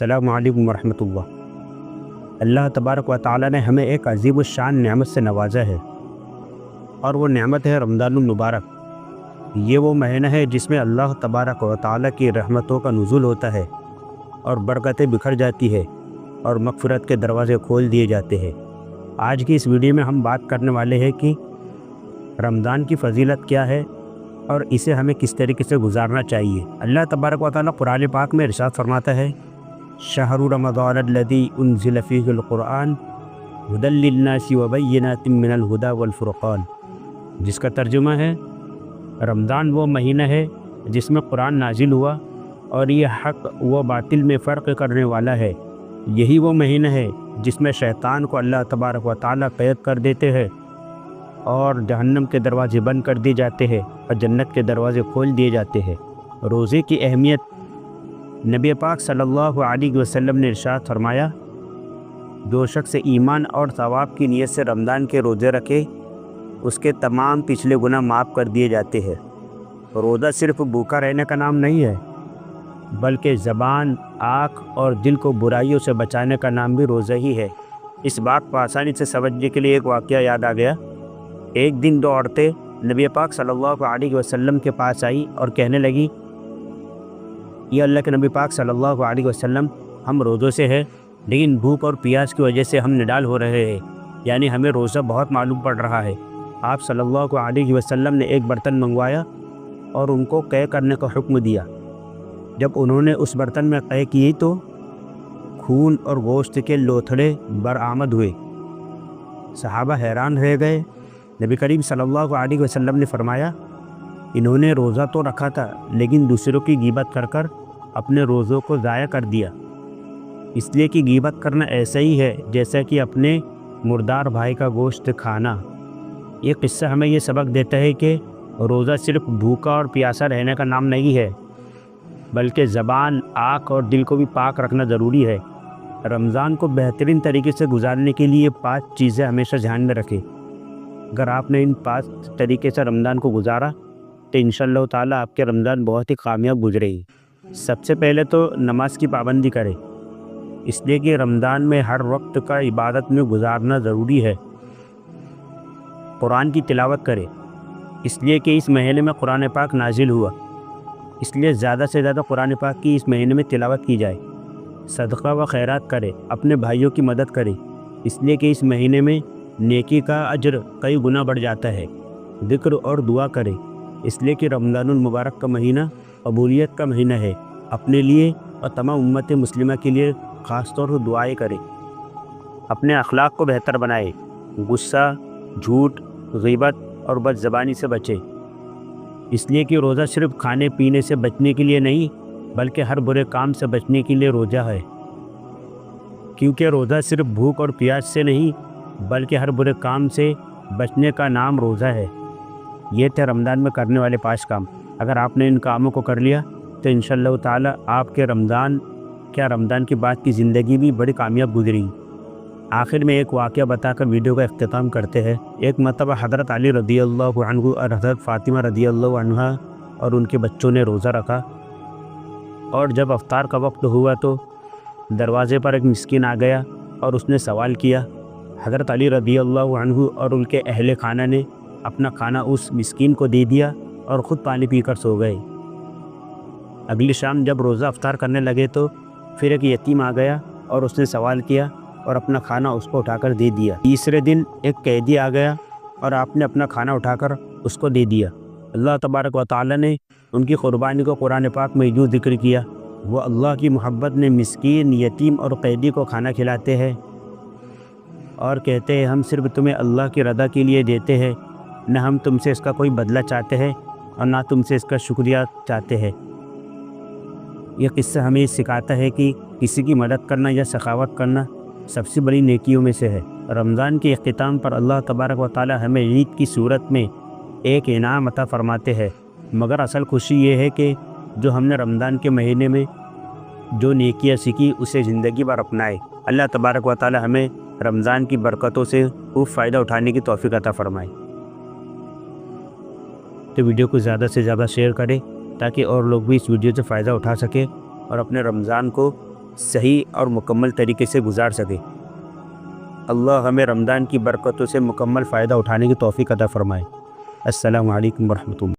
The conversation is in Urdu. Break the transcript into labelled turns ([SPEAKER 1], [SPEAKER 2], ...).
[SPEAKER 1] السلام علیکم ورحمۃ اللہ۔ اللہ تبارک و تعالی نے ہمیں ایک عظیم الشان نعمت سے نوازا ہے، اور وہ نعمت ہے رمضان المبارک۔ یہ وہ مہینہ ہے جس میں اللہ تبارک و تعالی کی رحمتوں کا نزول ہوتا ہے اور برکتیں بکھر جاتی ہے اور مغفرت کے دروازے کھول دیے جاتے ہیں۔ آج کی اس ویڈیو میں ہم بات کرنے والے ہیں کہ رمضان کی فضیلت کیا ہے اور اسے ہمیں کس طریقے سے گزارنا چاہیے۔ اللہ تبارک و تعالی قرآن پاک میں ارشاد فرماتا ہے، شہر رمضان الذی انزل فیہ القرآن ھدی للناس وبینات من الھدی والفرقان، جس کا ترجمہ ہے رمضان وہ مہینہ ہے جس میں قرآن نازل ہوا اور یہ حق و باطل میں فرق کرنے والا ہے۔ یہی وہ مہینہ ہے جس میں شیطان کو اللہ تبارک و تعالی قید کر دیتے ہیں اور جہنم کے دروازے بند کر دیے جاتے ہیں اور جنت کے دروازے کھول دیے جاتے ہیں۔ روزے کی اہمیت نبی پاک صلی اللہ علیہ وسلم نے ارشاد فرمایا، جو شخص ایمان اور ثواب کی نیت سے رمضان کے روزے رکھے اس کے تمام پچھلے گناہ معاف کر دیے جاتے ہیں۔ روزہ صرف بھوکا رہنے کا نام نہیں ہے، بلکہ زبان، آنکھ اور دل کو برائیوں سے بچانے کا نام بھی روزہ ہی ہے۔ اس بات کو آسانی سے سمجھنے کے لیے ایک واقعہ یاد آ گیا۔ ایک دن دو عورتیں نبی پاک صلی اللہ علیہ وسلم کے پاس آئی اور کہنے لگی، یہ اللہ کے نبی پاک صلی اللہ علیہ وسلم، ہم روزوں سے ہیں لیکن بھوک اور پیاس کی وجہ سے ہم نڈال ہو رہے ہیں، یعنی ہمیں روزہ بہت معلوم پڑ رہا ہے۔ آپ صلی اللہ علیہ وسلم نے ایک برتن منگوایا اور ان کو قے کرنے کا حکم دیا۔ جب انہوں نے اس برتن میں قے کی تو خون اور گوشت کے لوتھڑے برآمد ہوئے۔ صحابہ حیران رہ گئے۔ نبی کریم صلی اللہ علیہ وسلم نے فرمایا، انہوں نے روزہ تو رکھا تھا لیکن دوسروں کی غیبت کر کر اپنے روزوں کو ضائع کر دیا۔ اس لیے کہ غیبت کرنا ایسا ہی ہے جیسا کہ اپنے مردار بھائی کا گوشت کھانا۔ یہ قصہ ہمیں یہ سبق دیتا ہے کہ روزہ صرف بھوکا اور پیاسا رہنے کا نام نہیں ہے، بلکہ زبان، آنکھ اور دل کو بھی پاک رکھنا ضروری ہے۔ رمضان کو بہترین طریقے سے گزارنے کے لیے 5 چیزیں ہمیشہ دھیان میں رکھیں۔ اگر آپ نے ان 5 طریقے سے رمضان کو گزارا تو انشاءاللہ تعالیٰ آپ کے رمضان بہت ہی کامیاب گزرے گی۔ سب سے پہلے تو نماز کی پابندی کریں، اس لیے کہ رمضان میں ہر وقت کا عبادت میں گزارنا ضروری ہے۔ قرآن کی تلاوت کریں، اس لیے کہ اس مہینے میں قرآن پاک نازل ہوا، اس لیے زیادہ سے زیادہ قرآن پاک کی اس مہینے میں تلاوت کی جائے۔ صدقہ و خیرات کریں، اپنے بھائیوں کی مدد کریں، اس لیے کہ اس مہینے میں نیکی کا اجر کئی گنا بڑھ جاتا ہے۔ ذکر اور دعا کریں، اس لیے کہ رمضان المبارک کا مہینہ قبولیت کا مہینہ ہے۔ اپنے لیے اور تمام امت مسلمہ کے لیے خاص طور پر دعائیں کریں۔ اپنے اخلاق کو بہتر بنائیں، غصہ، جھوٹ، غیبت اور بد زبانی سے بچیں، اس لیے کہ روزہ صرف کھانے پینے سے بچنے کے لیے نہیں بلکہ ہر برے کام سے بچنے کے لیے روزہ ہے۔ کیونکہ روزہ صرف بھوک اور پیاس سے نہیں بلکہ ہر برے کام سے بچنے کا نام روزہ ہے۔ یہ تھے رمضان میں کرنے والے 5 کام۔ اگر آپ نے ان کاموں کو کر لیا تو انشاءاللہ تعالی آپ کے رمضان کے بعد کی زندگی بھی بڑی کامیاب گزرے گی۔ آخر میں ایک واقعہ بتا کر ویڈیو کا اختتام کرتے ہیں۔ ایک مرتبہ حضرت علی رضی اللہ عنہ اور حضرت فاطمہ رضی اللہ عنہا اور ان کے بچوں نے روزہ رکھا، اور جب افطار کا وقت ہوا تو دروازے پر ایک مسکین آ گیا اور اس نے سوال کیا۔ حضرت علی رضی اللہ عنہ اور ان کے اہل خانہ نے اپنا کھانا اس مسکین کو دے دیا اور خود پانی پی کر سو گئے۔ اگلی شام جب روزہ افطار کرنے لگے تو پھر ایک یتیم آ گیا اور اس نے سوال کیا اور اپنا کھانا اس کو اٹھا کر دے دیا۔ تیسرے دن ایک قیدی آ گیا اور آپ نے اپنا کھانا اٹھا کر اس کو دے دیا۔ اللہ تبارک و تعالی نے ان کی قربانی کو قرآن پاک میں یوں ذکر کیا، وہ اللہ کی محبت نے مسکین، یتیم اور قیدی کو کھانا کھلاتے ہیں اور کہتے ہیں ہم صرف تمہیں اللہ کی رضا کے لیے دیتے ہیں، نہ ہم تم سے اس کا کوئی بدلہ چاہتے ہیں اور نہ تم سے اس کا شکریہ چاہتے ہیں۔ یہ قصہ ہمیں سکھاتا ہے کہ کسی کی مدد کرنا یا سخاوت کرنا سب سے بڑی نیکیوں میں سے ہے۔ رمضان کے اختتام پر اللہ تبارک و تعالی ہمیں عید کی صورت میں ایک انعام عطا فرماتے ہیں، مگر اصل خوشی یہ ہے کہ جو ہم نے رمضان کے مہینے میں جو نیکیاں سیکھی اسے زندگی بھر اپنائے۔ اللہ تبارک و تعالی ہمیں رمضان کی برکتوں سے خوب فائدہ اٹھانے کی توفیق عطا فرمائے۔ تو ویڈیو کو زیادہ سے زیادہ شیئر کریں تاکہ اور لوگ بھی اس ویڈیو سے فائدہ اٹھا سکیں اور اپنے رمضان کو صحیح اور مکمل طریقے سے گزار سکے۔ اللہ ہمیں رمضان کی برکتوں سے مکمل فائدہ اٹھانے کی توفیق عطا فرمائے۔ السلام علیکم ورحمۃ اللہ۔